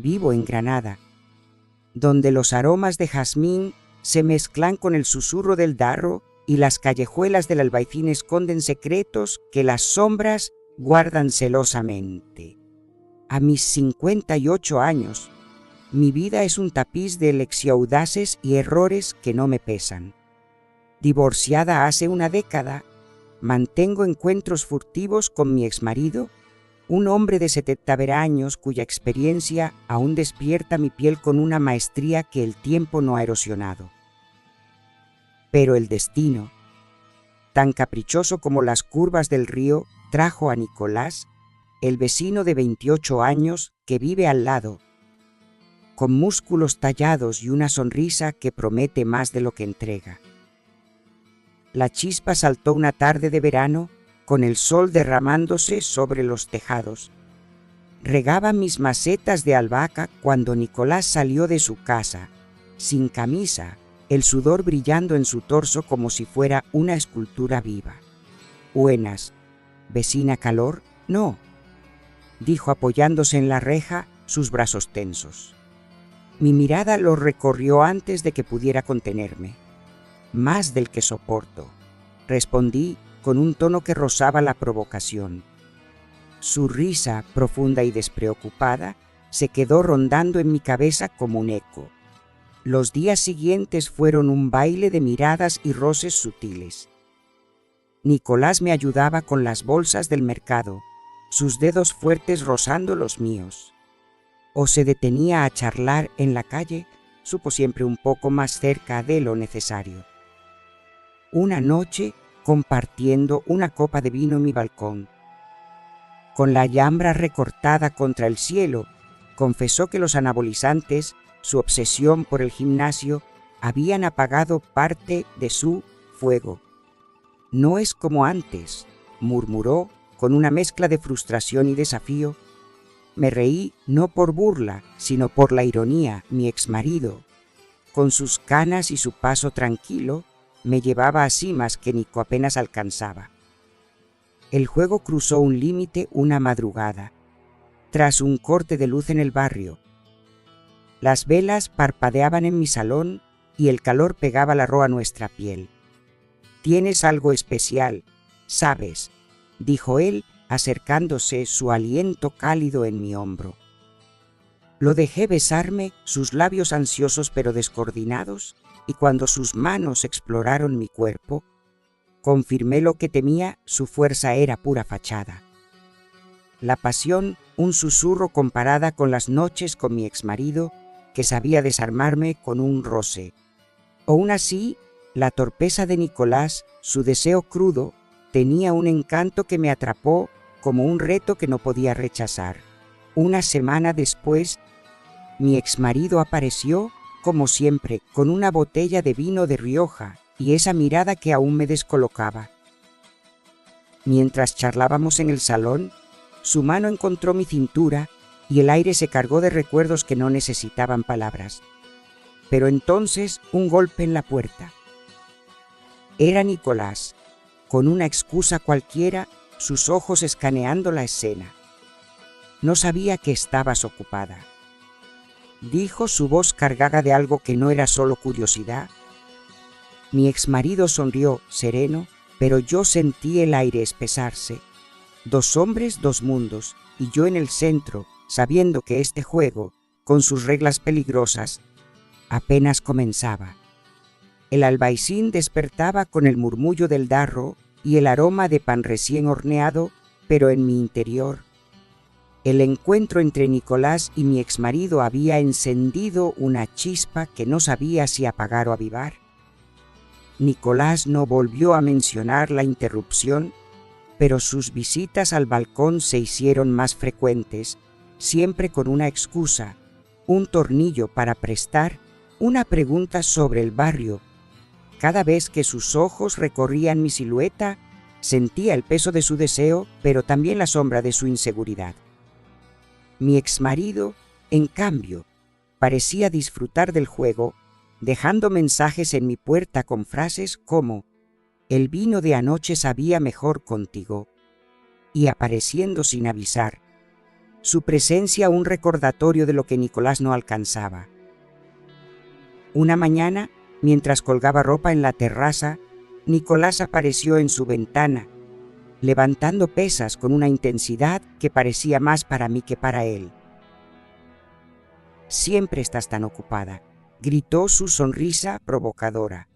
vivo en Granada, donde los aromas de jazmín se mezclan con el susurro del darro y las callejuelas del Albaicín esconden secretos que las sombras guardan celosamente. A mis 58 años, mi vida es un tapiz de lexiaudaces y errores que no me pesan. Divorciada hace una década, mantengo encuentros furtivos con mi exmarido, un hombre de 70 años cuya experiencia aún despierta mi piel con una maestría que el tiempo no ha erosionado. Pero el destino, tan caprichoso como las curvas del río, trajo a Nicolás, el vecino de 28 años que vive al lado, con músculos tallados y una sonrisa que promete más de lo que entrega. La chispa saltó una tarde de verano, con el sol derramándose sobre los tejados. Regaba mis macetas de albahaca cuando Nicolás salió de su casa, sin camisa, el sudor brillando en su torso como si fuera una escultura viva. «Buenas, vecina calor». «No», dijo apoyándose en la reja, sus brazos tensos. Mi mirada lo recorrió antes de que pudiera contenerme. «Más del que soporto», respondí con un tono que rozaba la provocación. Su risa, profunda y despreocupada, se quedó rondando en mi cabeza como un eco. Los días siguientes fueron un baile de miradas y roces sutiles. Nicolás me ayudaba con las bolsas del mercado, sus dedos fuertes rozando los míos. O se detenía a charlar en la calle, supo siempre un poco más cerca de lo necesario. Una noche, compartiendo una copa de vino en mi balcón, con la llambra recortada contra el cielo, confesó que los anabolizantes, su obsesión por el gimnasio, habían apagado parte de su fuego. «No es como antes», murmuró con una mezcla de frustración y desafío. Me reí no por burla, sino por la ironía. Mi exmarido, con sus canas y su paso tranquilo, me llevaba a cimas que Nico apenas alcanzaba. El juego cruzó un límite una madrugada, tras un corte de luz en el barrio. Las velas parpadeaban en mi salón y el calor pegaba la roa a nuestra piel. «Tienes algo especial, ¿sabes?», dijo él, acercándose, su aliento cálido en mi hombro. Lo dejé besarme, sus labios ansiosos pero descoordinados, y cuando sus manos exploraron mi cuerpo, confirmé lo que temía: su fuerza era pura fachada. La pasión, un susurro comparada con las noches con mi exmarido, que sabía desarmarme con un roce. Aún así, la torpeza de Nicolás, su deseo crudo, tenía un encanto que me atrapó como un reto que no podía rechazar. Una semana después, mi exmarido apareció, como siempre, con una botella de vino de Rioja y esa mirada que aún me descolocaba. Mientras charlábamos en el salón, su mano encontró mi cintura y el aire se cargó de recuerdos que no necesitaban palabras. Pero entonces, un golpe en la puerta. Era Nicolás, con una excusa cualquiera, sus ojos escaneando la escena. «No sabía que estabas ocupada», dijo, su voz cargada de algo que no era solo curiosidad. Mi exmarido sonrió, sereno, pero yo sentí el aire espesarse. 2 hombres, 2 mundos, y yo en el centro, sabiendo que este juego, con sus reglas peligrosas, apenas comenzaba. El Albaicín despertaba con el murmullo del darro y el aroma de pan recién horneado, pero en mi interior, el encuentro entre Nicolás y mi exmarido había encendido una chispa que no sabía si apagar o avivar. Nicolás no volvió a mencionar la interrupción, pero sus visitas al balcón se hicieron más frecuentes, siempre con una excusa, un tornillo para prestar, una pregunta sobre el barrio. Cada vez que sus ojos recorrían mi silueta, sentía el peso de su deseo, pero también la sombra de su inseguridad. Mi exmarido, en cambio, parecía disfrutar del juego, dejando mensajes en mi puerta con frases como «El vino de anoche sabía mejor contigo», y apareciendo sin avisar, su presencia un recordatorio de lo que Nicolás no alcanzaba. Una mañana, mientras colgaba ropa en la terraza, Nicolás apareció en su ventana, levantando pesas con una intensidad que parecía más para mí que para él. «Siempre estás tan ocupada», gritó su sonrisa provocadora.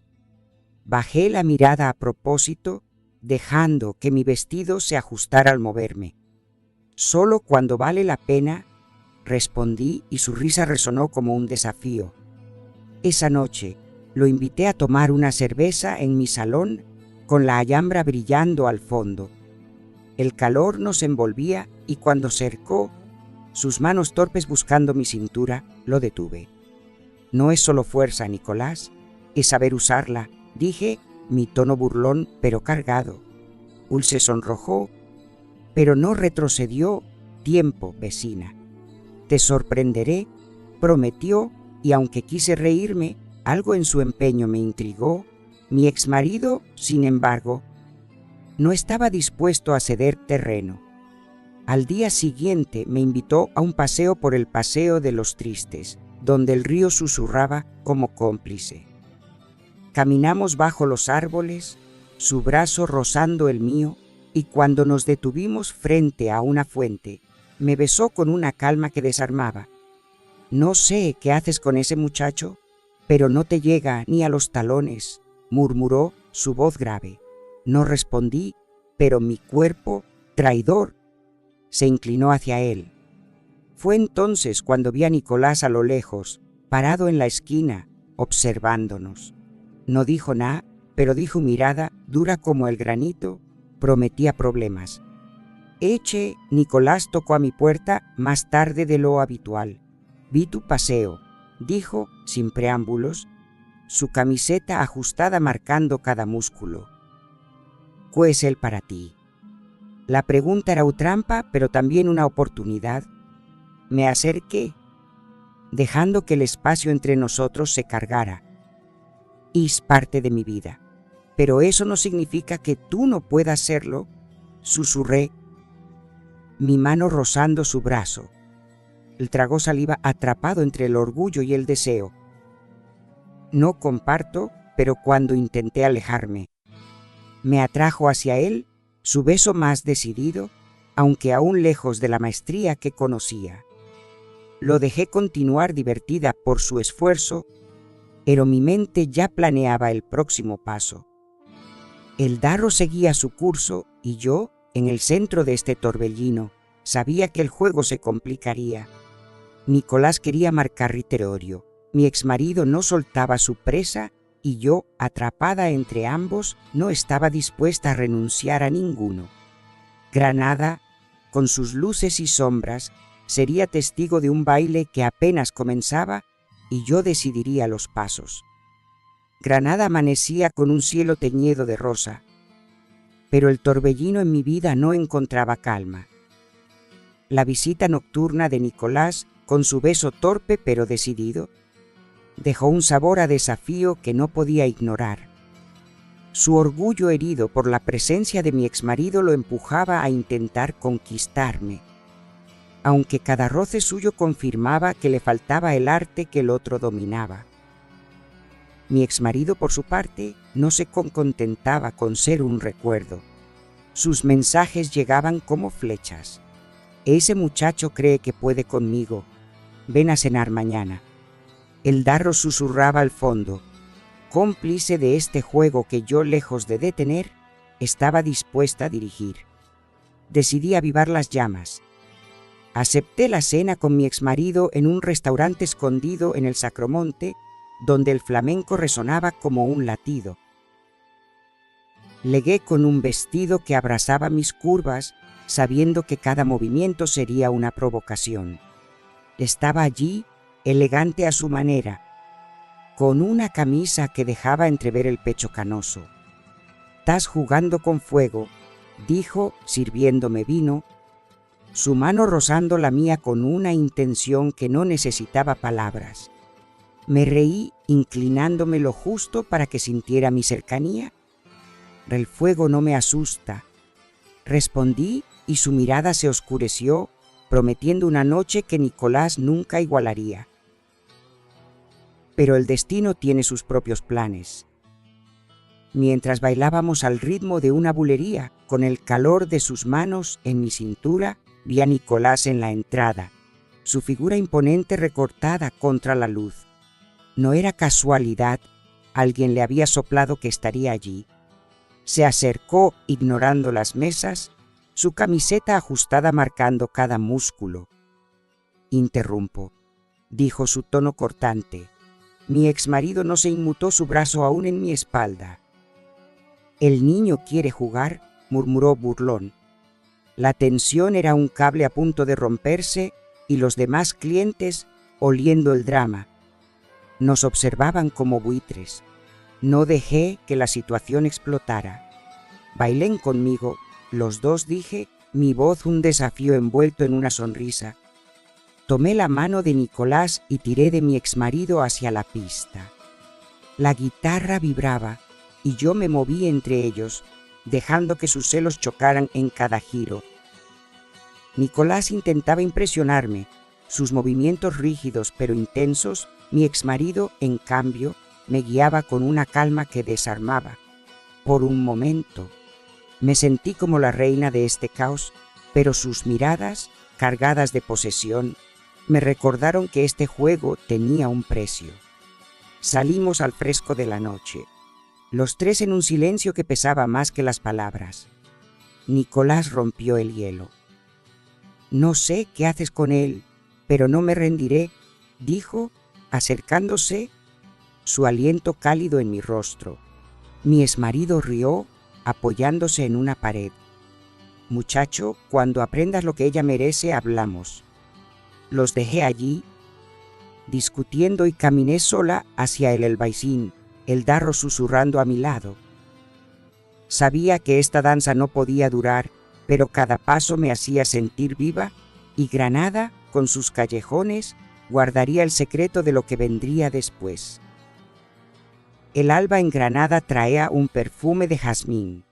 Bajé la mirada a propósito, dejando que mi vestido se ajustara al moverme. «Solo cuando vale la pena», respondí, y su risa resonó como un desafío. Esa noche lo invité a tomar una cerveza en mi salón, con la alhambra brillando al fondo. El calor nos envolvía y cuando cercó, sus manos torpes buscando mi cintura, lo detuve. «No es solo fuerza, Nicolás, es saber usarla», dije, mi tono burlón pero cargado. Él se sonrojó, pero no retrocedió. «Tiempo, vecina. Te sorprenderé», prometió, y aunque quise reírme, algo en su empeño me intrigó. Mi exmarido, sin embargo, no estaba dispuesto a ceder terreno. Al día siguiente me invitó a un paseo por el Paseo de los Tristes, donde el río susurraba como cómplice. Caminamos bajo los árboles, su brazo rozando el mío, y cuando nos detuvimos frente a una fuente, me besó con una calma que desarmaba. «No sé qué haces con ese muchacho, pero no te llega ni a los talones», murmuró su voz grave. No respondí, pero mi cuerpo, traidor, se inclinó hacia él. Fue entonces cuando vi a Nicolás a lo lejos, parado en la esquina, observándonos. No dijo nada, pero dijo mirada, dura como el granito, prometía problemas. Nicolás tocó a mi puerta más tarde de lo habitual. «Vi tu paseo», dijo, sin preámbulos, su camiseta ajustada marcando cada músculo. «¿Qué es él para ti?» La pregunta era una trampa, pero también una oportunidad. Me acerqué, dejando que el espacio entre nosotros se cargara. «Es parte de mi vida, pero eso no significa que tú no puedas serlo», susurré, mi mano rozando su brazo. Él tragó saliva, atrapado entre el orgullo y el deseo. No comparto, pero cuando intenté alejarme, me atrajo hacia él, su beso más decidido, aunque aún lejos de la maestría que conocía. Lo dejé continuar divertida por su esfuerzo, pero mi mente ya planeaba el próximo paso. El Darro seguía su curso y yo, en el centro de este torbellino, sabía que el juego se complicaría. Nicolás quería marcar territorio, mi exmarido no soltaba su presa y yo, atrapada entre ambos, no estaba dispuesta a renunciar a ninguno. Granada, con sus luces y sombras, sería testigo de un baile que apenas comenzaba y yo decidiría los pasos. Granada amanecía con un cielo teñido de rosa, pero el torbellino en mi vida no encontraba calma. La visita nocturna de Nicolás, con su beso torpe pero decidido, dejó un sabor a desafío que no podía ignorar. Su orgullo herido por la presencia de mi exmarido lo empujaba a intentar conquistarme, aunque cada roce suyo confirmaba que le faltaba el arte que el otro dominaba. Mi exmarido, por su parte, no se contentaba con ser un recuerdo. Sus mensajes llegaban como flechas. «Ese muchacho cree que puede conmigo. Ven a cenar mañana». El Darro susurraba al fondo, cómplice de este juego que yo, lejos de detener, estaba dispuesta a dirigir. Decidí avivar las llamas. Acepté la cena con mi exmarido en un restaurante escondido en el Sacromonte, donde el flamenco resonaba como un latido. Legué con un vestido que abrazaba mis curvas, sabiendo que cada movimiento sería una provocación. Estaba allí, elegante a su manera, con una camisa que dejaba entrever el pecho canoso. «Estás jugando con fuego», dijo, sirviéndome vino, su mano rozando la mía con una intención que no necesitaba palabras. Me reí, inclinándome lo justo para que sintiera mi cercanía. «El fuego no me asusta», respondí, y su mirada se oscureció, prometiendo una noche que Nicolás nunca igualaría. Pero el destino tiene sus propios planes. Mientras bailábamos al ritmo de una bulería, con el calor de sus manos en mi cintura, vi a Nicolás en la entrada, su figura imponente recortada contra la luz. No era casualidad, alguien le había soplado que estaría allí. Se acercó ignorando las mesas, su camiseta ajustada marcando cada músculo. «Interrumpo», dijo su tono cortante. Mi exmarido no se inmutó su brazo aún en mi espalda. «El niño quiere jugar», murmuró burlón. La tensión era un cable a punto de romperse y los demás clientes, oliendo el drama, nos observaban como buitres. No dejé que la situación explotara. «Bailen conmigo», los dos dije, mi voz un desafío envuelto en una sonrisa. Tomé la mano de Nicolás y tiré de mi exmarido hacia la pista. La guitarra vibraba y yo me moví entre ellos, dejando que sus celos chocaran en cada giro. Nicolás intentaba impresionarme, sus movimientos rígidos pero intensos. Mi exmarido, en cambio, me guiaba con una calma que desarmaba. Por un momento, me sentí como la reina de este caos, pero sus miradas, cargadas de posesión, me recordaron que este juego tenía un precio. Salimos al fresco de la noche, los tres en un silencio que pesaba más que las palabras. Nicolás rompió el hielo. «No sé qué haces con él, pero no me rendiré», dijo, acercándose, su aliento cálido en mi rostro. Mi exmarido rió, apoyándose en una pared. «Muchacho, cuando aprendas lo que ella merece, hablamos». Los dejé allí, discutiendo, y caminé sola hacia el albaicín, el darro susurrando a mi lado. Sabía que esta danza no podía durar, pero cada paso me hacía sentir viva, y Granada, con sus callejones, guardaría el secreto de lo que vendría después. El alba en Granada traía un perfume de jazmín,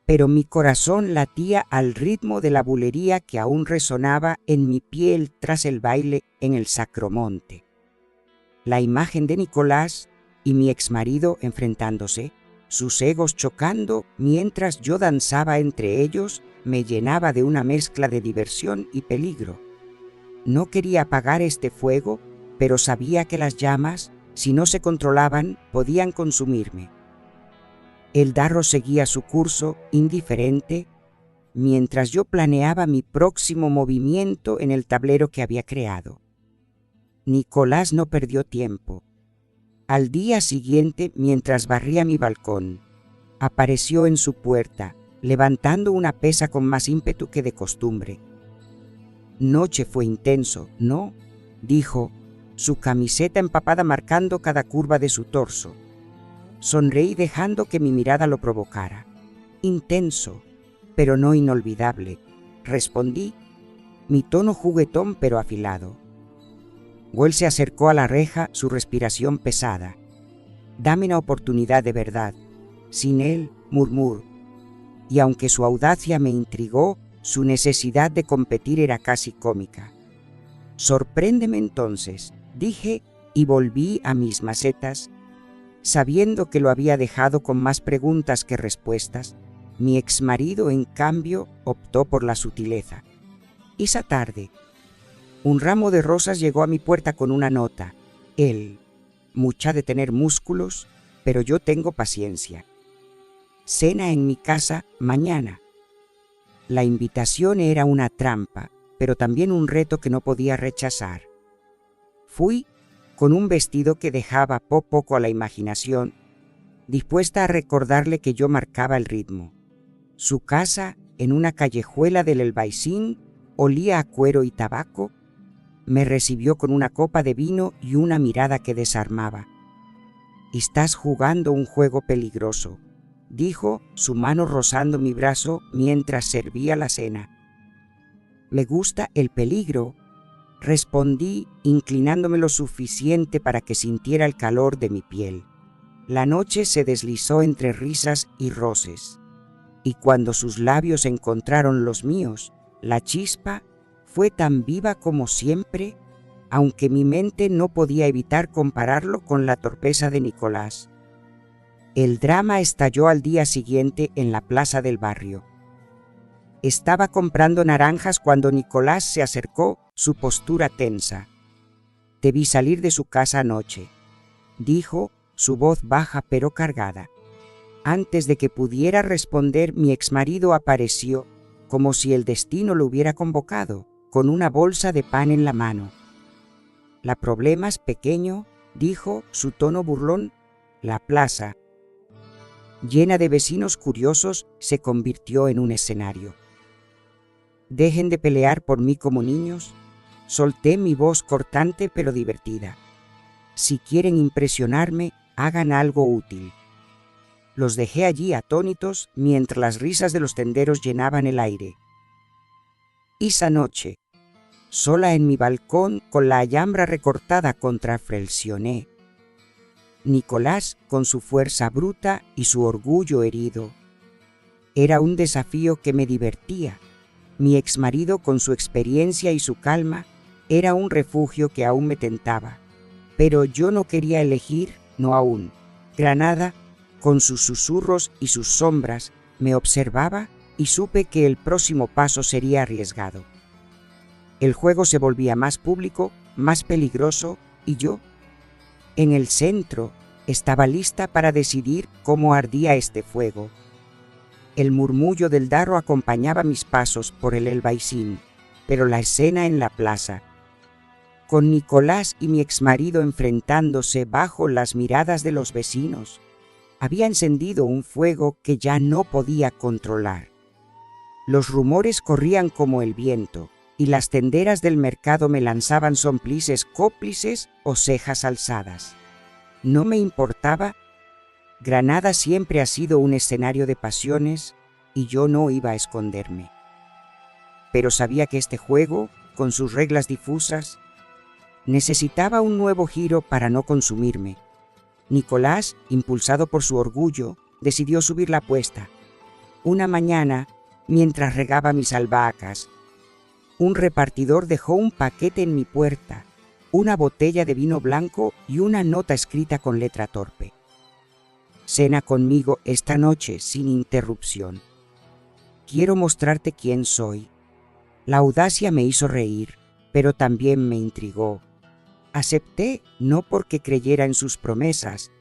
pero mi corazón latía al ritmo de la bulería que aún resonaba en mi piel tras el baile en el Sacromonte. La imagen de Nicolás y mi exmarido enfrentándose, sus egos chocando mientras yo danzaba entre ellos, me llenaba de una mezcla de diversión y peligro. No quería apagar este fuego, pero sabía que las llamas, si no se controlaban, podían consumirme. El darro seguía su curso indiferente, mientras yo planeaba mi próximo movimiento en el tablero que había creado. Nicolás no perdió tiempo. Al día siguiente, mientras barría mi balcón, apareció en su puerta, levantando una pesa con más ímpetu que de costumbre. «Noche fue intenso, ¿no?», dijo, su camiseta empapada marcando cada curva de su torso. Sonreí dejando que mi mirada lo provocara. «Intenso, pero no inolvidable», respondí, mi tono juguetón pero afilado. Will se acercó a la reja, su respiración pesada. «Dame una oportunidad de verdad. Sin él, murmuró. Y aunque su audacia me intrigó, su necesidad de competir era casi cómica. «Sorpréndeme entonces», dije, y volví a mis macetas. Sabiendo que lo había dejado con más preguntas que respuestas, mi exmarido, en cambio, optó por la sutileza. Esa tarde, un ramo de rosas llegó a mi puerta con una nota. Él, mucha de tener músculos, pero yo tengo paciencia. «Cena en mi casa mañana». La invitación era una trampa, pero también un reto que no podía rechazar. Fui con un vestido que dejaba poco a la imaginación, dispuesta a recordarle que yo marcaba el ritmo. Su casa, en una callejuela del Albaicín, olía a cuero y tabaco. Me recibió con una copa de vino y una mirada que desarmaba. «Estás jugando un juego peligroso», dijo, su mano rozando mi brazo mientras servía la cena. «¿Le gusta el peligro?», respondí, inclinándome lo suficiente para que sintiera el calor de mi piel. La noche se deslizó entre risas y roces, y cuando sus labios encontraron los míos, la chispa fue tan viva como siempre, aunque mi mente no podía evitar compararlo con la torpeza de Nicolás. El drama estalló al día siguiente en la plaza del barrio. Estaba comprando naranjas cuando Nicolás se acercó, su postura tensa. «Te vi salir de su casa anoche», dijo, su voz baja pero cargada. Antes de que pudiera responder, mi exmarido apareció, como si el destino lo hubiera convocado, con una bolsa de pan en la mano. «¿La problemas, pequeño?», dijo, su tono burlón. La plaza, llena de vecinos curiosos, se convirtió en un escenario. «Dejen de pelear por mí como niños», solté mi voz cortante pero divertida. «Si quieren impresionarme, hagan algo útil». Los dejé allí atónitos mientras las risas de los tenderos llenaban el aire. Esa noche, sola en mi balcón con la alhambra recortada contra Frelsioné, Nicolás con su fuerza bruta y su orgullo herido. Era un desafío que me divertía. Mi exmarido con su experiencia y su calma era un refugio que aún me tentaba. Pero yo no quería elegir, no aún. Granada, con sus susurros y sus sombras, me observaba y supe que el próximo paso sería arriesgado. El juego se volvía más público, más peligroso, y yo, en el centro, estaba lista para decidir cómo ardía este fuego. El murmullo del Darro acompañaba mis pasos por el Albaicín, pero la escena en la plaza, con Nicolás y mi exmarido enfrentándose bajo las miradas de los vecinos, había encendido un fuego que ya no podía controlar. Los rumores corrían como el viento, y las tenderas del mercado me lanzaban cómplices o cejas alzadas. No me importaba. Granada siempre ha sido un escenario de pasiones y yo no iba a esconderme. Pero sabía que este juego, con sus reglas difusas, necesitaba un nuevo giro para no consumirme. Nicolás, impulsado por su orgullo, decidió subir la apuesta. Una mañana, mientras regaba mis albahacas, un repartidor dejó un paquete en mi puerta, una botella de vino blanco y una nota escrita con letra torpe. «Cena conmigo esta noche sin interrupción. Quiero mostrarte quién soy». La audacia me hizo reír, pero también me intrigó. Acepté no porque creyera en sus promesas,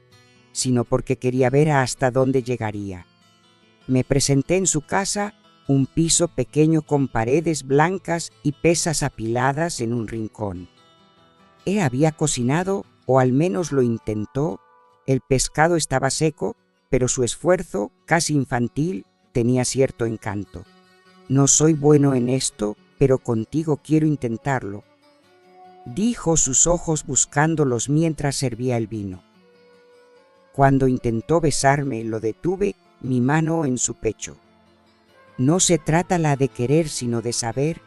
sino porque quería ver hasta dónde llegaría. Me presenté en su casa, un piso pequeño con paredes blancas y pesas apiladas en un rincón. Él había cocinado, o al menos lo intentó. El pescado estaba seco, pero su esfuerzo, casi infantil, tenía cierto encanto. «No soy bueno en esto, pero contigo quiero intentarlo», dijo, sus ojos buscándolos mientras servía el vino. Cuando intentó besarme, lo detuve, mi mano en su pecho. «No se trata la de querer, sino de saber»,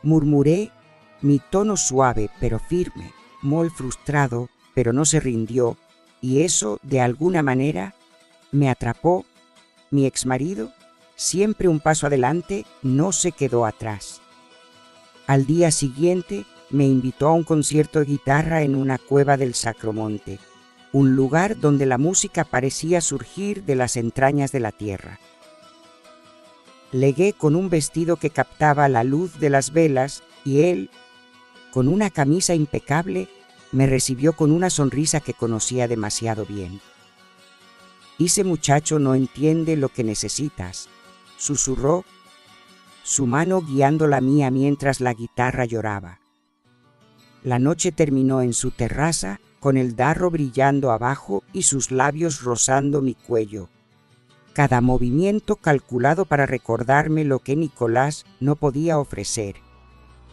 murmuré, mi tono suave pero firme. Molt frustrado, pero no se rindió, y eso, de alguna manera, me atrapó. Mi exmarido, siempre un paso adelante, no se quedó atrás. Al día siguiente, me invitó a un concierto de guitarra en una cueva del Sacromonte, un lugar donde la música parecía surgir de las entrañas de la tierra. Llegué con un vestido que captaba la luz de las velas y él, con una camisa impecable, me recibió con una sonrisa que conocía demasiado bien. «Ese muchacho no entiende lo que necesitas», susurró, su mano guiando la mía mientras la guitarra lloraba. La noche terminó en su terraza, con el Darro brillando abajo y sus labios rozando mi cuello. Cada movimiento calculado para recordarme lo que Nicolás no podía ofrecer.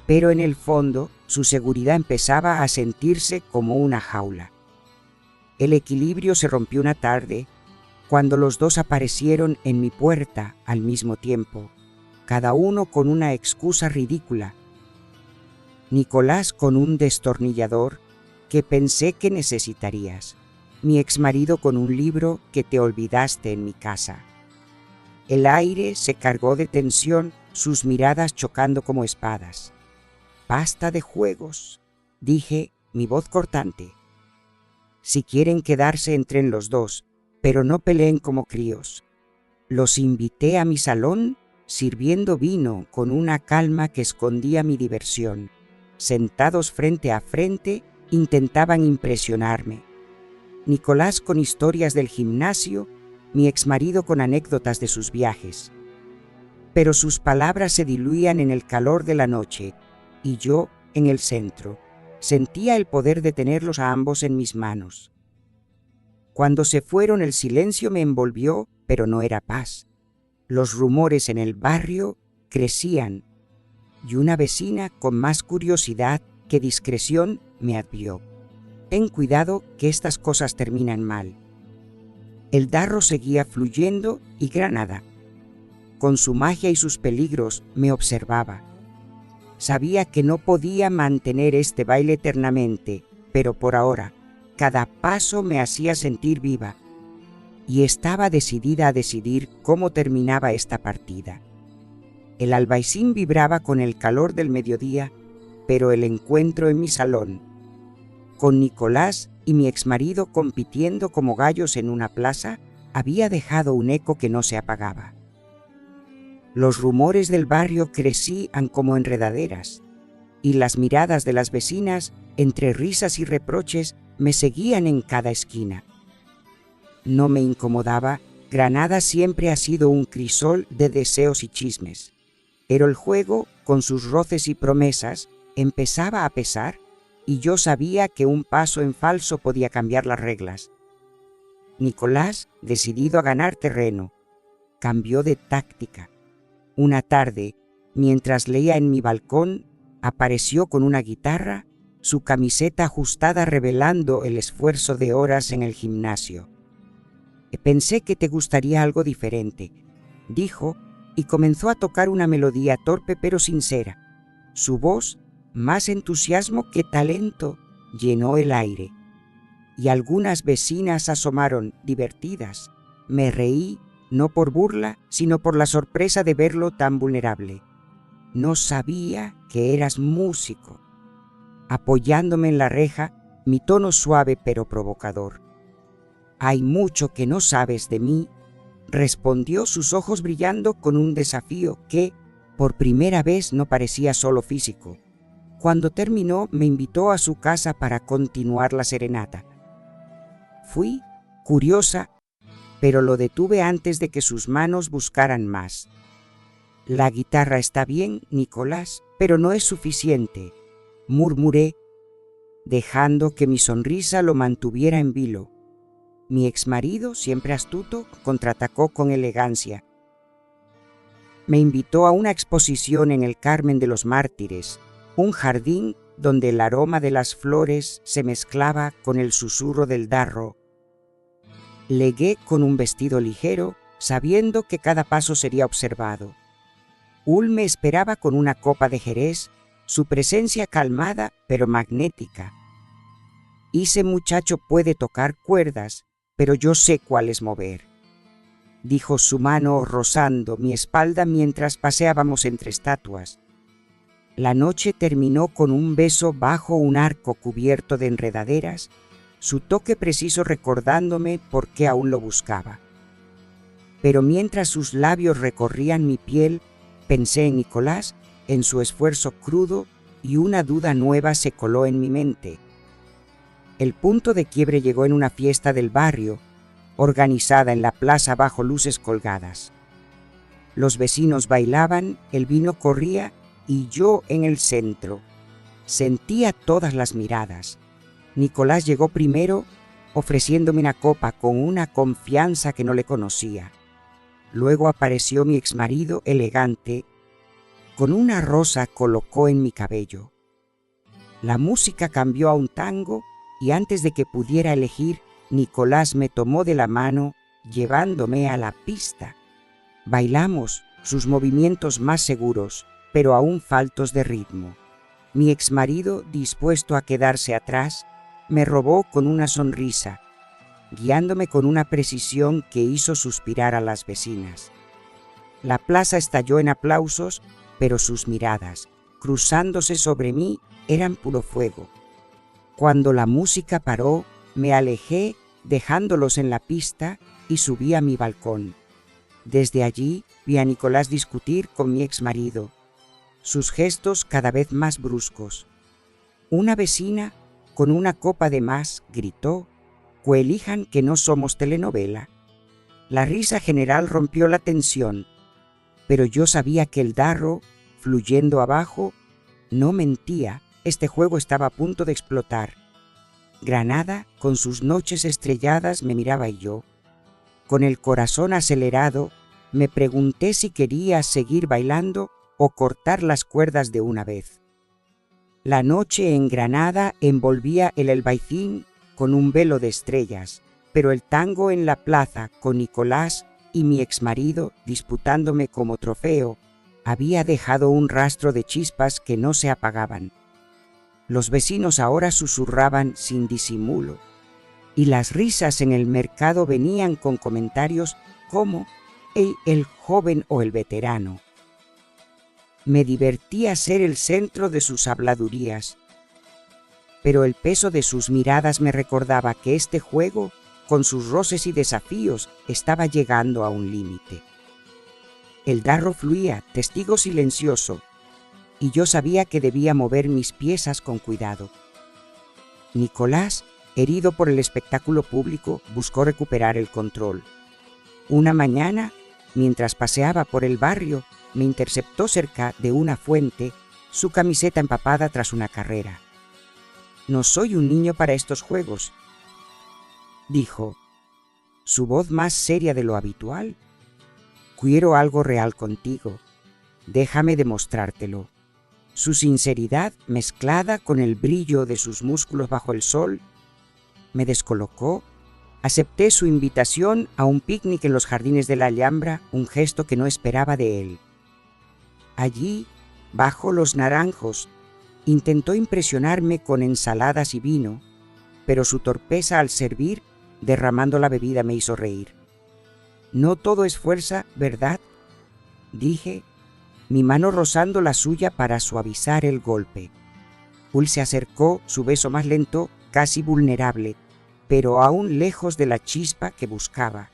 Pero en el fondo, su seguridad empezaba a sentirse como una jaula. El equilibrio se rompió una tarde, cuando los dos aparecieron en mi puerta al mismo tiempo, cada uno con una excusa ridícula. Nicolás con un destornillador que pensé que necesitarías. Mi exmarido con un libro que te olvidaste en mi casa. El aire se cargó de tensión, sus miradas chocando como espadas. Basta de juegos, dije, mi voz cortante. Si quieren quedarse entren los dos, pero no peleen como críos. Los invité a mi salón, sirviendo vino con una calma que escondía mi diversión. Sentados frente a frente, intentaban impresionarme. Nicolás con historias del gimnasio, mi exmarido con anécdotas de sus viajes. Pero sus palabras se diluían en el calor de la noche, y yo en el centro. Sentía el poder de tenerlos a ambos en mis manos. Cuando se fueron, el silencio me envolvió, pero no era paz. Los rumores en el barrio crecían, y una vecina con más curiosidad que discreción me advirtió: ten cuidado que estas cosas terminan mal. El Darro seguía fluyendo y Granada, con su magia y sus peligros, me observaba. Sabía que no podía mantener este baile eternamente, pero por ahora, cada paso me hacía sentir viva, y estaba decidida a decidir cómo terminaba esta partida. El albaicín vibraba con el calor del mediodía, pero el encuentro en mi salón, con Nicolás y mi exmarido compitiendo como gallos en una plaza, había dejado un eco que no se apagaba. Los rumores del barrio crecían como enredaderas, y las miradas de las vecinas, entre risas y reproches, me seguían en cada esquina. No me incomodaba, Granada siempre ha sido un crisol de deseos y chismes, pero el juego, con sus roces y promesas, empezaba a pesar, y yo sabía que un paso en falso podía cambiar las reglas. Nicolás, decidido a ganar terreno, cambió de táctica. Una tarde, mientras leía en mi balcón, apareció con una guitarra, su camiseta ajustada revelando el esfuerzo de horas en el gimnasio. Pensé que te gustaría algo diferente, dijo, y comenzó a tocar una melodía torpe pero sincera. Su voz, más entusiasmo que talento, llenó el aire. Y algunas vecinas asomaron, divertidas. Me reí, no por burla, sino por la sorpresa de verlo tan vulnerable. No sabía que eras músico. Apoyándome en la reja, mi tono suave pero provocador. Hay mucho que no sabes de mí, respondió, sus ojos brillando con un desafío que, por primera vez, no parecía solo físico. Cuando terminó, me invitó a su casa para continuar la serenata. Fui, curiosa, pero lo detuve antes de que sus manos buscaran más. La guitarra está bien, Nicolás, pero no es suficiente, murmuré, dejando que mi sonrisa lo mantuviera en vilo. Mi exmarido, siempre astuto, contraatacó con elegancia. Me invitó a una exposición en el Carmen de los Mártires, un jardín donde el aroma de las flores se mezclaba con el susurro del Darro. Legué con un vestido ligero, sabiendo que cada paso sería observado. Ul me esperaba con una copa de jerez, su presencia calmada pero magnética. Ese muchacho puede tocar cuerdas, pero yo sé cuáles mover, dijo su mano rozando mi espalda mientras paseábamos entre estatuas. La noche terminó con un beso bajo un arco cubierto de enredaderas, su toque preciso recordándome por qué aún lo buscaba. Pero mientras sus labios recorrían mi piel, pensé en Nicolás, en su esfuerzo crudo, y una duda nueva se coló en mi mente. El punto de quiebre llegó en una fiesta del barrio, organizada en la plaza bajo luces colgadas. Los vecinos bailaban, el vino corría, y yo en el centro. Sentía todas las miradas. Nicolás llegó primero, ofreciéndome una copa con una confianza que no le conocía. Luego apareció mi exmarido elegante, con una rosa colocó en mi cabello. La música cambió a un tango y antes de que pudiera elegir, Nicolás me tomó de la mano, llevándome a la pista. Bailamos, sus movimientos más seguros, pero aún faltos de ritmo. Mi exmarido, dispuesto a quedarse atrás, me robó con una sonrisa, guiándome con una precisión que hizo suspirar a las vecinas. La plaza estalló en aplausos, pero sus miradas, cruzándose sobre mí, eran puro fuego. Cuando la música paró, me alejé dejándolos en la pista y subí a mi balcón. Desde allí vi a Nicolás discutir con mi exmarido, sus gestos cada vez más bruscos. Una vecina, con una copa de más, gritó: «Coelijan que no somos telenovela». La risa general rompió la tensión, pero yo sabía que el Darro, fluyendo abajo, no mentía. Este juego estaba a punto de explotar. Granada, con sus noches estrelladas, me miraba y yo, con el corazón acelerado, me pregunté si quería seguir bailando o cortar las cuerdas de una vez. La noche en Granada envolvía el Albaicín con un velo de estrellas, pero el tango en la plaza, con Nicolás y mi exmarido disputándome como trofeo, había dejado un rastro de chispas que no se apagaban. Los vecinos ahora susurraban sin disimulo, y las risas en el mercado venían con comentarios como el joven o el veterano. Me divertía ser el centro de sus habladurías, pero el peso de sus miradas me recordaba que este juego, con sus roces y desafíos, estaba llegando a un límite. El Darro fluía, testigo silencioso, y yo sabía que debía mover mis piezas con cuidado. Nicolás, herido por el espectáculo público, buscó recuperar el control. Una mañana, mientras paseaba por el barrio, me interceptó cerca de una fuente, su camiseta empapada tras una carrera. «No soy un niño para estos juegos», dijo, su voz más seria de lo habitual. «Quiero algo real contigo. Déjame demostrártelo». Su sinceridad, mezclada con el brillo de sus músculos bajo el sol, me descolocó. Acepté su invitación a un picnic en los jardines de la Alhambra, un gesto que no esperaba de él. Allí, bajo los naranjos, intentó impresionarme con ensaladas y vino, pero su torpeza al servir, derramando la bebida, me hizo reír. «No todo es fuerza, ¿verdad?», dije, mi mano rozando la suya para suavizar el golpe. Él se acercó, su beso más lento, casi vulnerable, pero aún lejos de la chispa que buscaba.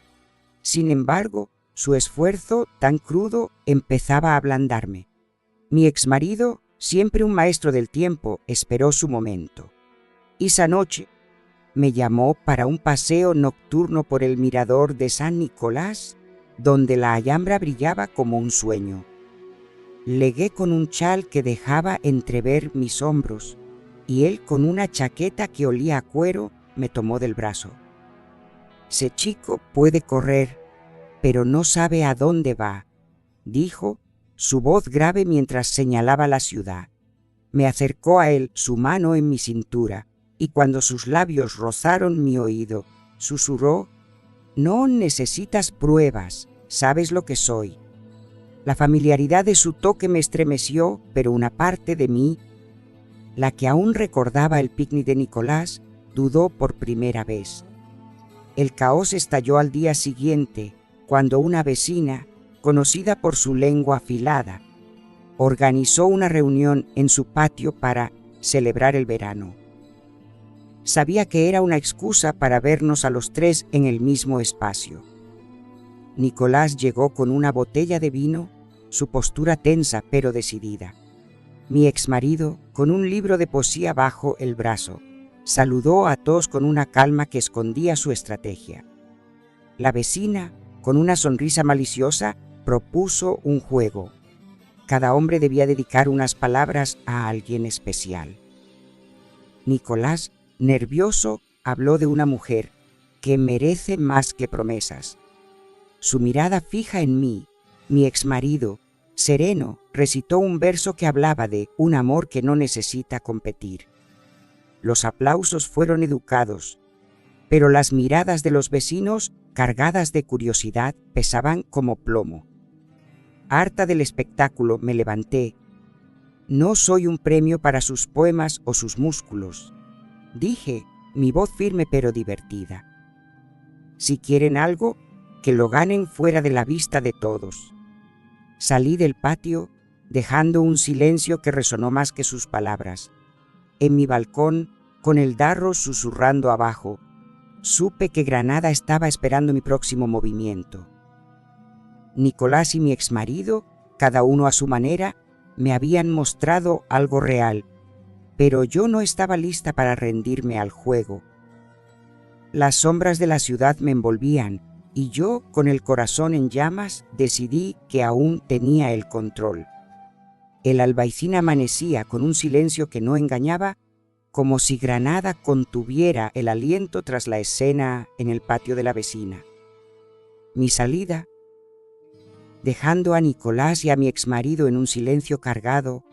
Sin embargo, su esfuerzo, tan crudo, empezaba a ablandarme. Mi exmarido, siempre un maestro del tiempo, esperó su momento. Esa noche me llamó para un paseo nocturno por el mirador de San Nicolás, donde la Alhambra brillaba como un sueño. Legué con un chal que dejaba entrever mis hombros, y él, con una chaqueta que olía a cuero, me tomó del brazo. «Ese chico puede correr, pero no sabe a dónde va», dijo, su voz grave mientras señalaba la ciudad. Me acercó a él, su mano en mi cintura, y cuando sus labios rozaron mi oído, susurró: «No necesitas pruebas, sabes lo que soy». La familiaridad de su toque me estremeció, pero una parte de mí, la que aún recordaba el picnic de Nicolás, dudó por primera vez. El caos estalló al día siguiente, cuando una vecina, conocida por su lengua afilada, organizó una reunión en su patio para celebrar el verano. Sabía que era una excusa para vernos a los tres en el mismo espacio. Nicolás llegó con una botella de vino, su postura tensa pero decidida. Mi exmarido, con un libro de poesía bajo el brazo, saludó a todos con una calma que escondía su estrategia. La vecina, con una sonrisa maliciosa, propuso un juego. Cada hombre debía dedicar unas palabras a alguien especial. Nicolás, nervioso, habló de una mujer que merece más que promesas. Su mirada fija en mí, mi exmarido, sereno, recitó un verso que hablaba de un amor que no necesita competir. Los aplausos fueron educados, pero las miradas de los vecinos, cargadas de curiosidad, pesaban como plomo. Harta del espectáculo, me levanté. «No soy un premio para sus poemas o sus músculos», dije, mi voz firme pero divertida. «Si quieren algo, que lo ganen fuera de la vista de todos». Salí del patio dejando un silencio que resonó más que sus palabras. En mi balcón, con el darro susurrando abajo, supe que Granada estaba esperando mi próximo movimiento. Nicolás y mi exmarido, cada uno a su manera, me habían mostrado algo real, pero yo no estaba lista para rendirme al juego. Las sombras de la ciudad me envolvían y yo, con el corazón en llamas, decidí que aún tenía el control. El Albaicín amanecía con un silencio que no engañaba, como si Granada contuviera el aliento tras la escena en el patio de la vecina. Mi salida, dejando a Nicolás y a mi exmarido en un silencio cargado,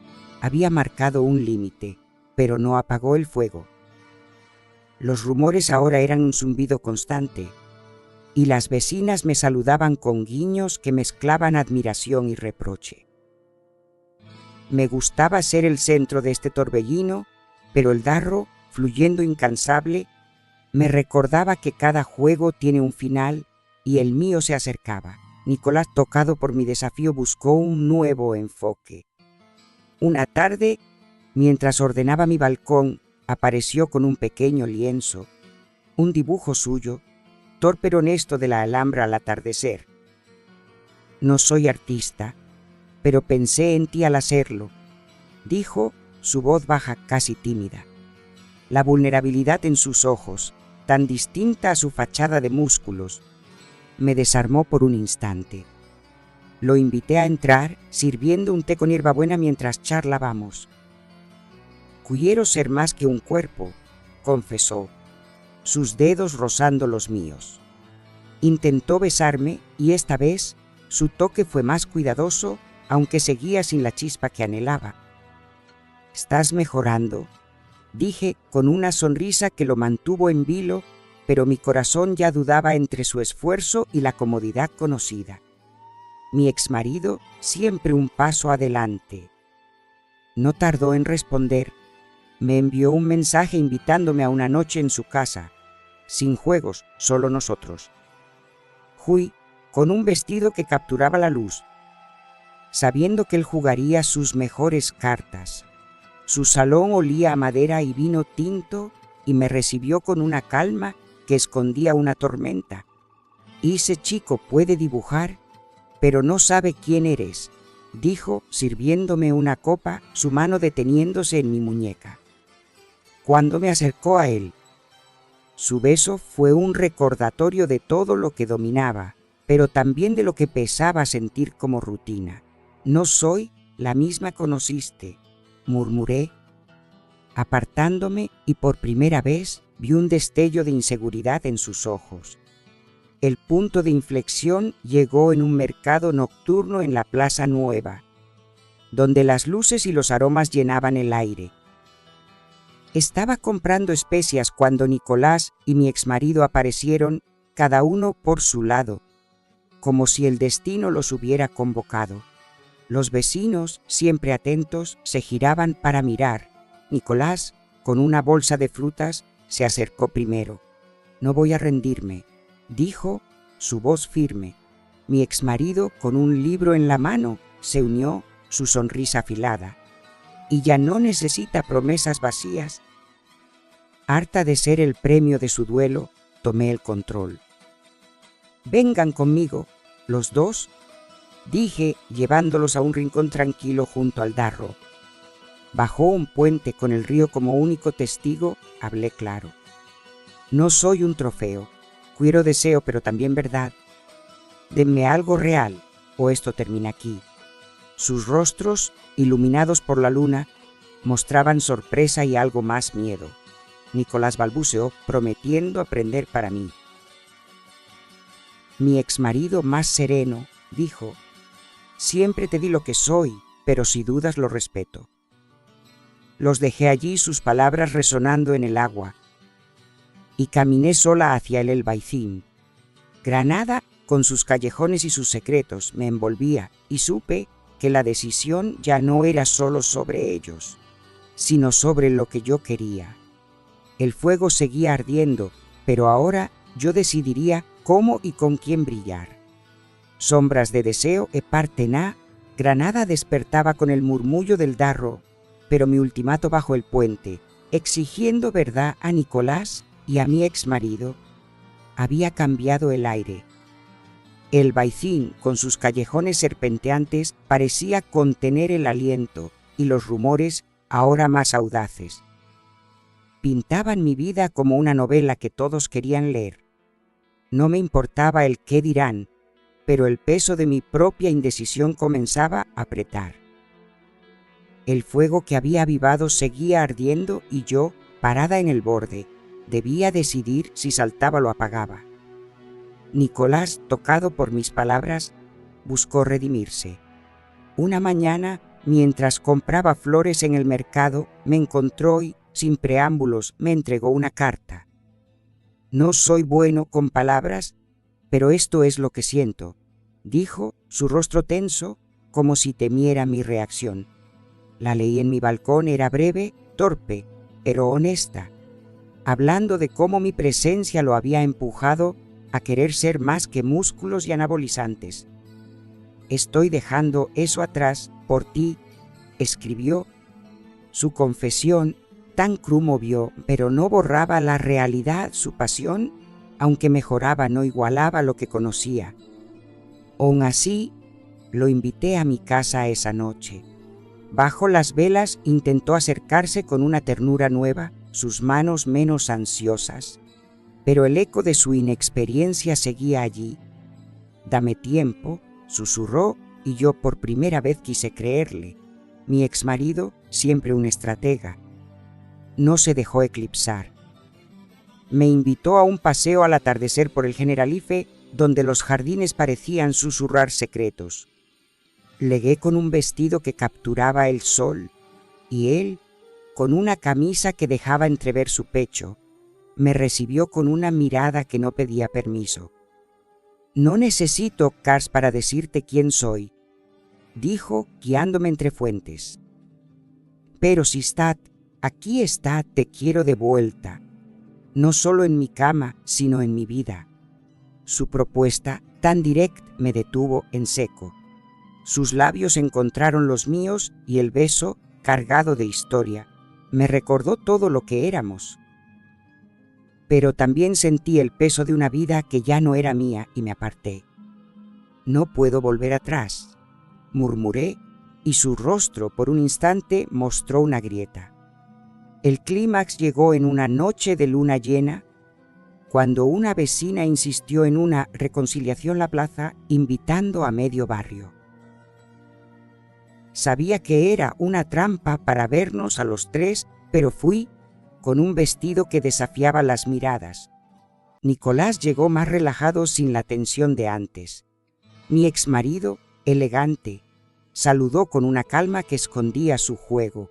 había marcado un límite, pero no apagó el fuego. Los rumores ahora eran un zumbido constante, y las vecinas me saludaban con guiños que mezclaban admiración y reproche. Me gustaba ser el centro de este torbellino, pero el darro, fluyendo incansable, me recordaba que cada juego tiene un final y el mío se acercaba. Nicolás, tocado por mi desafío, buscó un nuevo enfoque. Una tarde, mientras ordenaba mi balcón, apareció con un pequeño lienzo, un dibujo suyo, torpe pero honesto, de la Alhambra al atardecer. No soy artista, pero pensé en ti al hacerlo, dijo, su voz baja, casi tímida. La vulnerabilidad en sus ojos, tan distinta a su fachada de músculos, me desarmó por un instante. Lo invité a entrar, sirviendo un té con hierbabuena mientras charlábamos. «Quiero ser más que un cuerpo», confesó, sus dedos rozando los míos. Intentó besarme y esta vez su toque fue más cuidadoso, aunque seguía sin la chispa que anhelaba. «Estás mejorando», dije con una sonrisa que lo mantuvo en vilo, pero mi corazón ya dudaba entre su esfuerzo y la comodidad conocida. Mi exmarido, siempre un paso adelante. No tardó en responder. Me envió un mensaje invitándome a una noche en su casa, sin juegos, solo nosotros. Fui con un vestido que capturaba la luz, sabiendo que él jugaría sus mejores cartas. Su salón olía a madera y vino tinto y me recibió con una calma que escondía una tormenta. «Ese chico puede dibujar, pero no sabe quién eres», dijo, sirviéndome una copa, su mano deteniéndose en mi muñeca. Cuando me acercó a él, su beso fue un recordatorio de todo lo que dominaba, pero también de lo que pesaba sentir como rutina. «No soy la misma conociste», murmuré, apartándome, y por primera vez vi un destello de inseguridad en sus ojos. El punto de inflexión llegó en un mercado nocturno en la Plaza Nueva, donde las luces y los aromas llenaban el aire. Estaba comprando especias cuando Nicolás y mi exmarido aparecieron, cada uno por su lado, como si el destino los hubiera convocado. Los vecinos, siempre atentos, se giraban para mirar. Nicolás, con una bolsa de frutas, se acercó primero. «No voy a rendirme», dijo, su voz firme. Mi exmarido, con un libro en la mano, se unió, su sonrisa afilada. «Y ya no necesita promesas vacías». Harta de ser el premio de su duelo, tomé el control. «Vengan conmigo, los dos», dije, llevándolos a un rincón tranquilo junto al darro. Bajo un puente con el río como único testigo, hablé claro. «No soy un trofeo, quiero deseo, pero también verdad. Denme algo real, o esto termina aquí». Sus rostros, iluminados por la luna, mostraban sorpresa y algo más miedo. Nicolás balbuceó, prometiendo aprender para mí. Mi exmarido, más sereno, dijo: «Siempre te di lo que soy, pero si dudas lo respeto». Los dejé allí, sus palabras resonando en el agua, y caminé sola hacia el Albaicín. Granada, con sus callejones y sus secretos, me envolvía, y supe que la decisión ya no era solo sobre ellos, sino sobre lo que yo quería. El fuego seguía ardiendo, pero ahora yo decidiría cómo y con quién brillar. Sombras de deseo e partená Granada despertaba con el murmullo del Darro, pero mi ultimato bajo el puente, exigiendo verdad a Nicolás y a mi exmarido, había cambiado el aire. El Baicín, con sus callejones serpenteantes, parecía contener el aliento, y los rumores, ahora más audaces, pintaban mi vida como una novela que todos querían leer. No me importaba el qué dirán, pero el peso de mi propia indecisión comenzaba a apretar. El fuego que había avivado seguía ardiendo y yo, parada en el borde, debía decidir si saltaba o lo apagaba. Nicolás, tocado por mis palabras, buscó redimirse. Una mañana, mientras compraba flores en el mercado, me encontró y, sin preámbulos, me entregó una carta. No soy bueno con palabras, pero esto es lo que siento, dijo, su rostro tenso, como si temiera mi reacción. La leí en mi balcón, era breve, torpe, pero honesta, hablando de cómo mi presencia lo había empujado a querer ser más que músculos y anabolizantes. Estoy dejando eso atrás por ti, escribió. Su confesión tan crudo vio, pero no borraba la realidad, su pasión, aunque mejoraba, no igualaba lo que conocía. Aún así, lo invité a mi casa esa noche. Bajo las velas intentó acercarse con una ternura nueva, sus manos menos ansiosas, pero el eco de su inexperiencia seguía allí. Dame tiempo, susurró, y yo por primera vez quise creerle. Mi exmarido, siempre un estratega, no se dejó eclipsar. Me invitó a un paseo al atardecer por el Generalife, donde los jardines parecían susurrar secretos. Llegué con un vestido que capturaba el sol, y él, con una camisa que dejaba entrever su pecho, me recibió con una mirada que no pedía permiso. No necesito cars para decirte quién soy, dijo, guiándome entre fuentes. Pero Sistat, aquí está, te quiero de vuelta, no solo en mi cama, sino en mi vida. Su propuesta, tan directa, me detuvo en seco. Sus labios encontraron los míos y el beso, cargado de historia, me recordó todo lo que éramos. Pero también sentí el peso de una vida que ya no era mía y me aparté. No puedo volver atrás, murmuré, y su rostro por un instante mostró una grieta. El clímax llegó en una noche de luna llena, cuando una vecina insistió en una reconciliación en la plaza, invitando a medio barrio. Sabía que era una trampa para vernos a los tres, pero fui con un vestido que desafiaba las miradas. Nicolás llegó más relajado, sin la tensión de antes. Mi exmarido, elegante, saludó con una calma que escondía su juego.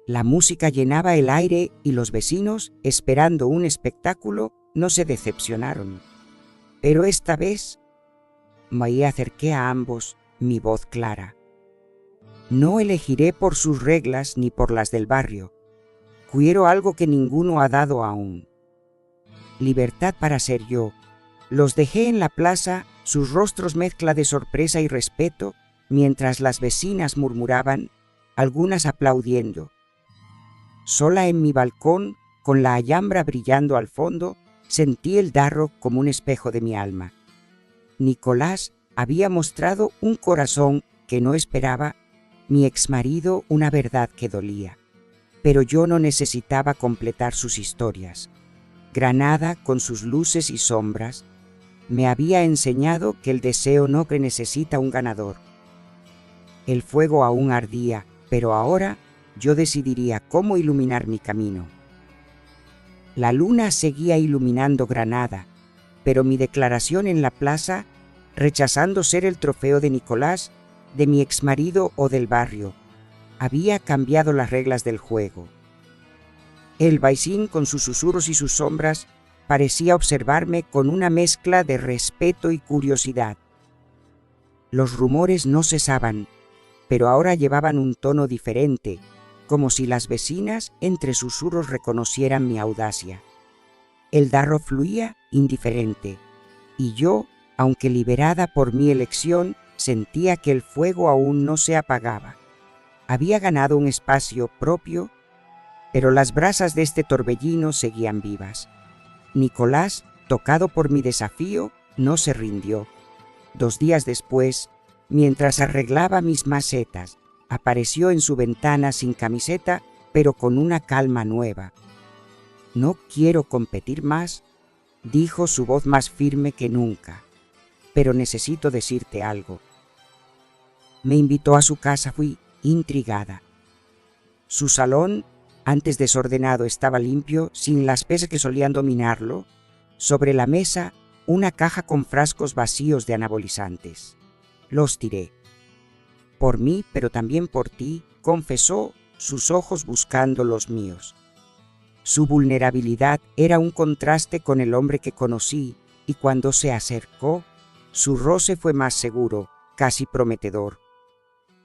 La música llenaba el aire y los vecinos, esperando un espectáculo, no se decepcionaron. Pero esta vez me acerqué a ambos, mi voz clara. No elegiré por sus reglas ni por las del barrio. Quiero algo que ninguno ha dado aún. Libertad para ser yo. Los dejé en la plaza, sus rostros mezcla de sorpresa y respeto, mientras las vecinas murmuraban, algunas aplaudiendo. Sola en mi balcón, con la alhambra brillando al fondo, sentí el Darro como un espejo de mi alma. Nicolás había mostrado un corazón que no esperaba, mi exmarido una verdad que dolía. Pero yo no necesitaba completar sus historias. Granada, con sus luces y sombras, me había enseñado que el deseo no necesita un ganador. El fuego aún ardía, pero ahora yo decidiría cómo iluminar mi camino. La luna seguía iluminando Granada, pero mi declaración en la plaza, rechazando ser el trofeo de Nicolás, de mi exmarido o del barrio, había cambiado las reglas del juego. El Baicín, con sus susurros y sus sombras, parecía observarme con una mezcla de respeto y curiosidad. Los rumores no cesaban, pero ahora llevaban un tono diferente, como si las vecinas entre susurros reconocieran mi audacia. El Darro fluía indiferente, y yo, aunque liberada por mi elección, sentía que el fuego aún no se apagaba. Había ganado un espacio propio, pero las brasas de este torbellino seguían vivas. Nicolás, tocado por mi desafío, no se rindió. 2 días después, mientras arreglaba mis macetas, apareció en su ventana sin camiseta, pero con una calma nueva. «No quiero competir más», dijo su voz más firme que nunca, «pero necesito decirte algo». Me invitó a su casa, fui intrigada. Su salón, antes desordenado, estaba limpio, sin las pesas que solían dominarlo. Sobre la mesa, una caja con frascos vacíos de anabolizantes. Los tiré. «Por mí, pero también por ti», confesó, sus ojos buscando los míos. Su vulnerabilidad era un contraste con el hombre que conocí, y cuando se acercó, su roce fue más seguro, casi prometedor.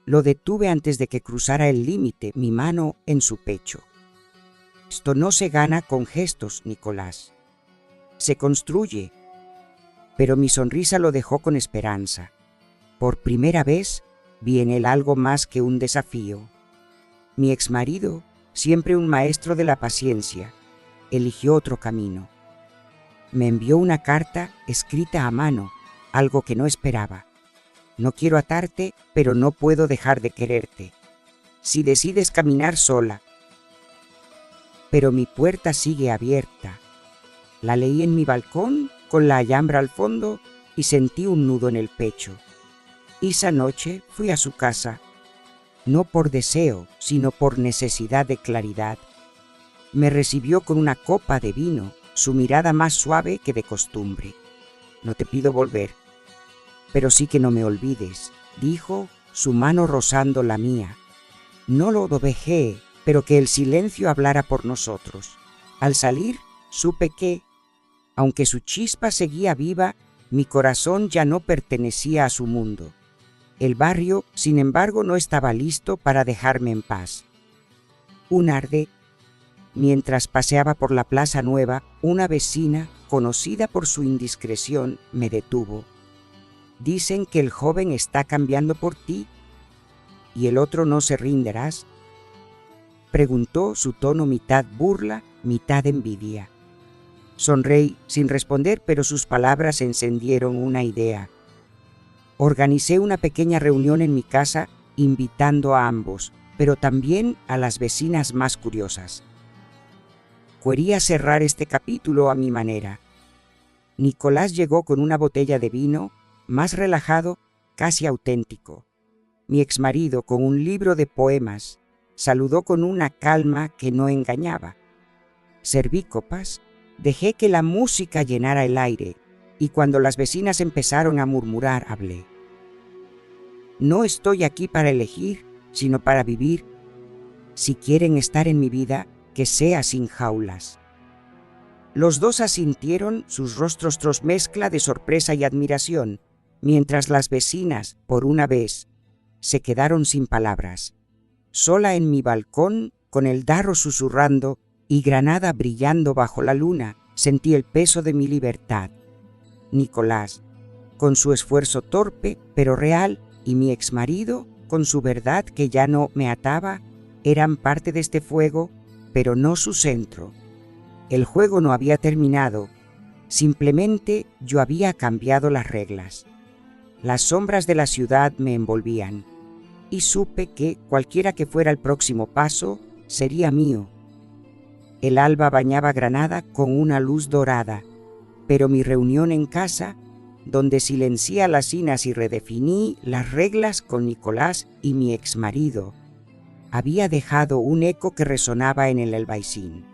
Lo detuve antes de que cruzara el límite, mi mano en su pecho. «Esto no se gana con gestos, Nicolás. Se construye». Pero mi sonrisa lo dejó con esperanza. Por primera vez vi en él algo más que un desafío. Mi exmarido, siempre un maestro de la paciencia, eligió otro camino. Me envió una carta escrita a mano, algo que no esperaba. «No quiero atarte, pero no puedo dejar de quererte. Si decides caminar sola». Pero mi puerta sigue abierta. La leí en mi balcón, con la alhambra al fondo, y sentí un nudo en el pecho. Esa noche fui a su casa, no por deseo, sino por necesidad de claridad. Me recibió con una copa de vino, su mirada más suave que de costumbre. «No te pido volver, pero sí que no me olvides», dijo, su mano rozando la mía. No lo dejé, pero que el silencio hablara por nosotros. Al salir, supe que, aunque su chispa seguía viva, mi corazón ya no pertenecía a su mundo. El barrio, sin embargo, no estaba listo para dejarme en paz. Una tarde, mientras paseaba por la Plaza Nueva, una vecina, conocida por su indiscreción, me detuvo. «Dicen que el joven está cambiando por ti, y el otro no se rinderás», preguntó, su tono mitad burla, mitad envidia. Sonreí sin responder, pero sus palabras encendieron una idea. Organicé una pequeña reunión en mi casa, invitando a ambos, pero también a las vecinas más curiosas. Quería cerrar este capítulo a mi manera. Nicolás llegó con una botella de vino, más relajado, casi auténtico. Mi exmarido, con un libro de poemas, saludó con una calma que no engañaba. Serví copas, dejé que la música llenara el aire, y cuando las vecinas empezaron a murmurar, hablé. «No estoy aquí para elegir, sino para vivir. Si quieren estar en mi vida, que sea sin jaulas». Los dos asintieron, sus rostros tras mezcla de sorpresa y admiración, mientras las vecinas, por una vez, se quedaron sin palabras. Sola en mi balcón, con el darro susurrando y Granada brillando bajo la luna, sentí el peso de mi libertad. Nicolás, con su esfuerzo torpe pero real, y mi exmarido, con su verdad que ya no me ataba, eran parte de este fuego, pero no su centro. El juego no había terminado, simplemente yo había cambiado las reglas. Las sombras de la ciudad me envolvían, y supe que, cualquiera que fuera el próximo paso, sería mío. El alba bañaba Granada con una luz dorada, pero mi reunión en casa, donde silencié a las sinas y redefiní las reglas con Nicolás y mi exmarido, había dejado un eco que resonaba en el albayzín.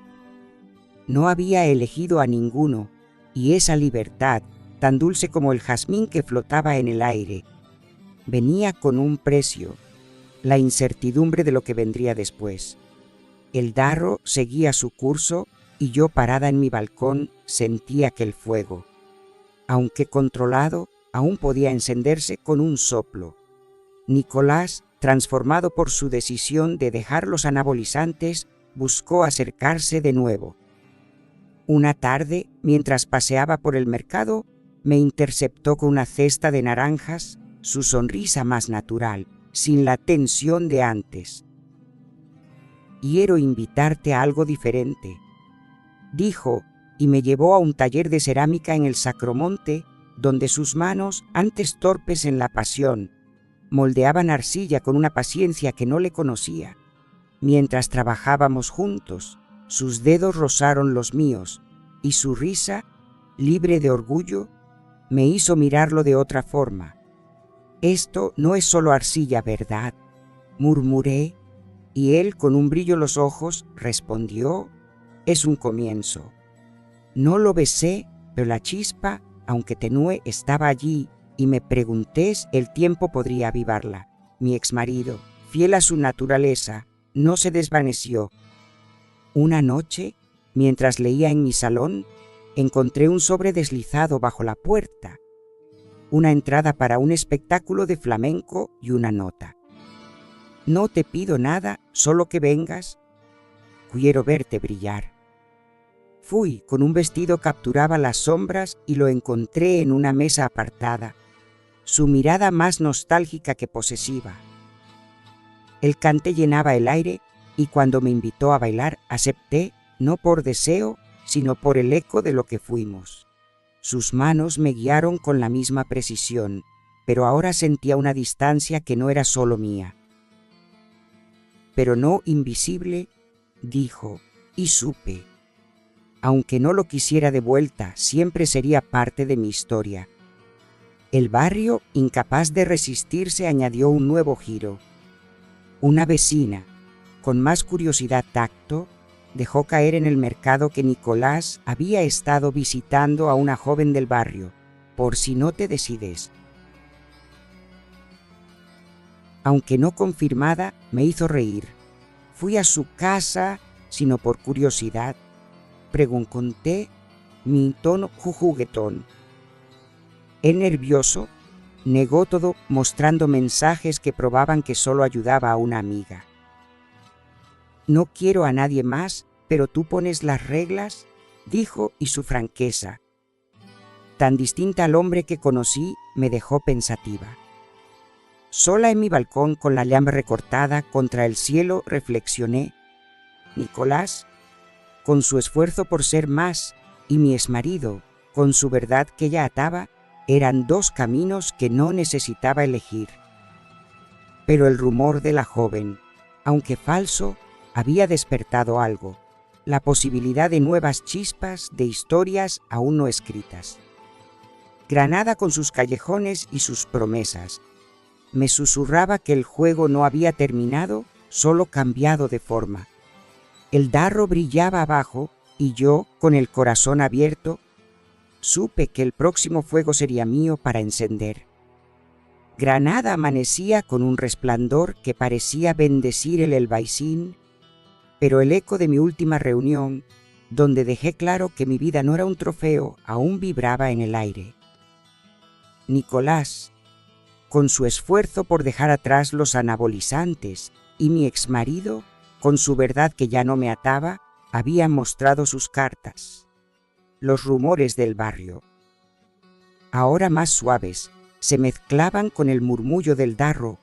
No había elegido a ninguno, y esa libertad, tan dulce como el jazmín que flotaba en el aire, venía con un precio, la incertidumbre de lo que vendría después. El darro seguía su curso y yo, parada en mi balcón, sentía que el fuego, aunque controlado, aún podía encenderse con un soplo. Nicolás, transformado por su decisión de dejar los anabolizantes, buscó acercarse de nuevo. Una tarde, mientras paseaba por el mercado, me interceptó con una cesta de naranjas, su sonrisa más natural, sin la tensión de antes. «Quiero invitarte a algo diferente», dijo, y me llevó a un taller de cerámica en el Sacromonte, donde sus manos, antes torpes en la pasión, moldeaban arcilla con una paciencia que no le conocía. Mientras trabajábamos juntos, sus dedos rozaron los míos, y su risa, libre de orgullo, me hizo mirarlo de otra forma. «Esto no es solo arcilla, ¿verdad?», murmuré, y él, con un brillo en los ojos, respondió: «Es un comienzo». No lo besé, pero la chispa, aunque tenue, estaba allí, y me pregunté si el tiempo podría avivarla. Mi exmarido, fiel a su naturaleza, no se desvaneció. Una noche, mientras leía en mi salón, encontré un sobre deslizado bajo la puerta, una entrada para un espectáculo de flamenco y una nota. «No te pido nada, solo que vengas. Quiero verte brillar». Fui, con un vestido capturaba las sombras y lo encontré en una mesa apartada, su mirada más nostálgica que posesiva. El cante llenaba el aire y cuando me invitó a bailar acepté, no por deseo, sino por el eco de lo que fuimos. Sus manos me guiaron con la misma precisión, pero ahora sentía una distancia que no era solo mía. «Pero no invisible», dijo, y supe. Aunque no lo quisiera de vuelta, siempre sería parte de mi historia. El barrio, incapaz de resistirse, añadió un nuevo giro. Una vecina, con más curiosidad-tacto, dejó caer en el mercado que Nicolás había estado visitando a una joven del barrio, por si no te decides. Aunque no confirmada, me hizo reír. Fui a su casa, sino por curiosidad. Pregunté mi tono juguetón. Él, nervioso, negó todo, mostrando mensajes que probaban que solo ayudaba a una amiga. «No quiero a nadie más, pero tú pones las reglas», dijo, y su franqueza, tan distinta al hombre que conocí, me dejó pensativa. Sola en mi balcón con la llama recortada contra el cielo, reflexioné. Nicolás, con su esfuerzo por ser más, y mi exmarido, con su verdad que ella ataba, eran dos caminos que no necesitaba elegir. Pero el rumor de la joven, aunque falso, había despertado algo, la posibilidad de nuevas chispas de historias aún no escritas. Granada, con sus callejones y sus promesas, me susurraba que el juego no había terminado, solo cambiado de forma. El darro brillaba abajo y yo, con el corazón abierto, supe que el próximo fuego sería mío para encender. Granada amanecía con un resplandor que parecía bendecir el Albaicín, pero el eco de mi última reunión, donde dejé claro que mi vida no era un trofeo, aún vibraba en el aire. Nicolás, con su esfuerzo por dejar atrás los anabolizantes, y mi exmarido, con su verdad que ya no me ataba, habían mostrado sus cartas. Los rumores del barrio, ahora más suaves, se mezclaban con el murmullo del darro,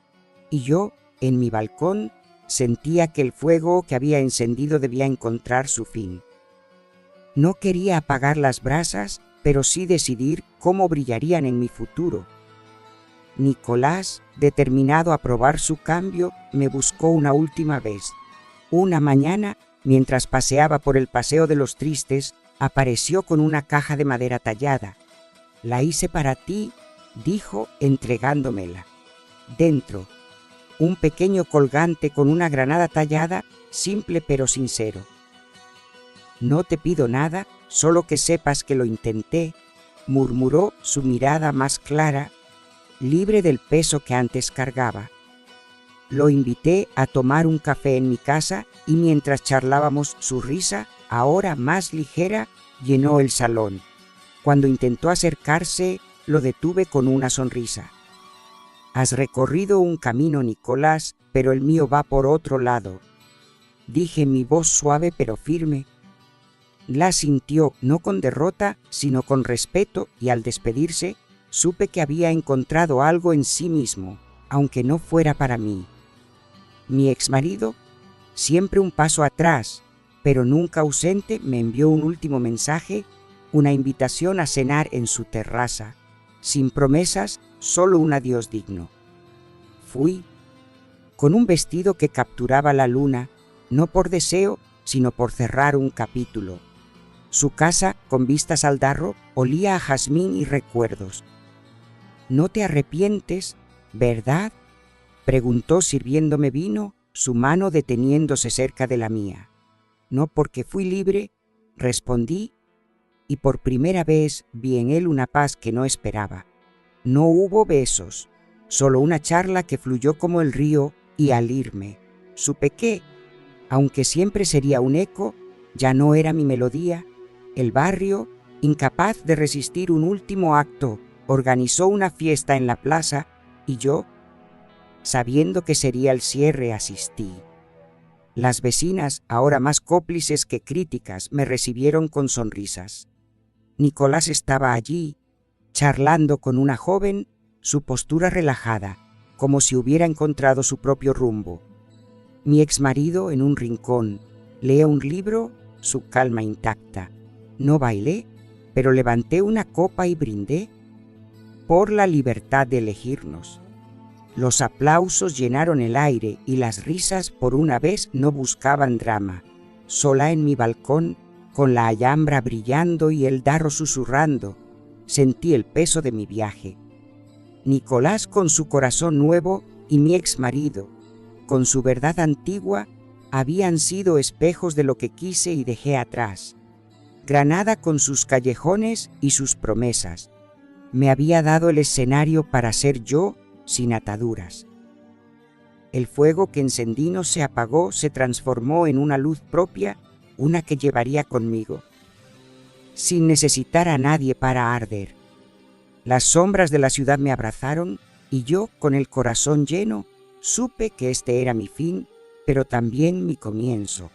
y yo, en mi balcón, sentía que el fuego que había encendido debía encontrar su fin. No quería apagar las brasas, pero sí decidir cómo brillarían en mi futuro. Nicolás, determinado a probar su cambio, me buscó una última vez. Una mañana, mientras paseaba por el Paseo de los Tristes, apareció con una caja de madera tallada. «La hice para ti», dijo, entregándomela. Dentro, un pequeño colgante con una granada tallada, simple pero sincero. «No te pido nada, solo que sepas que lo intenté», murmuró, su mirada más clara, libre del peso que antes cargaba. Lo invité a tomar un café en mi casa y mientras charlábamos su risa, ahora más ligera, llenó el salón. Cuando intentó acercarse, lo detuve con una sonrisa. «Has recorrido un camino, Nicolás, pero el mío va por otro lado», dije, mi voz suave pero firme. La sintió, no con derrota, sino con respeto, y al despedirse, supe que había encontrado algo en sí mismo, aunque no fuera para mí. Mi exmarido, siempre un paso atrás, pero nunca ausente, me envió un último mensaje, una invitación a cenar en su terraza, sin promesas, solo un adiós digno. Fui, con un vestido que capturaba la luna, no por deseo, sino por cerrar un capítulo. Su casa, con vistas al Darro, olía a jazmín y recuerdos. «¿No te arrepientes, verdad?», preguntó sirviéndome vino, su mano deteniéndose cerca de la mía. «No, porque fui libre», respondí, y por primera vez vi en él una paz que no esperaba. No hubo besos, solo una charla que fluyó como el río, y al irme, supe que, aunque siempre sería un eco, ya no era mi melodía. El barrio, incapaz de resistir un último acto, organizó una fiesta en la plaza, y yo, sabiendo que sería el cierre, asistí. Las vecinas, ahora más cómplices que críticas, me recibieron con sonrisas. Nicolás estaba allí, charlando con una joven, su postura relajada, como si hubiera encontrado su propio rumbo. Mi exmarido en un rincón, leía un libro, su calma intacta. No bailé, pero levanté una copa y brindé por la libertad de elegirnos. Los aplausos llenaron el aire y las risas por una vez no buscaban drama. Sola en mi balcón, con la alhambra brillando y el Darro susurrando, sentí el peso de mi viaje. Nicolás con su corazón nuevo y mi exmarido, con su verdad antigua, habían sido espejos de lo que quise y dejé atrás. Granada con sus callejones y sus promesas, me había dado el escenario para ser yo sin ataduras. El fuego que encendí no se apagó, se transformó en una luz propia, una que llevaría conmigo, sin necesitar a nadie para arder. Las sombras de la ciudad me abrazaron y yo, con el corazón lleno, supe que este era mi fin, pero también mi comienzo.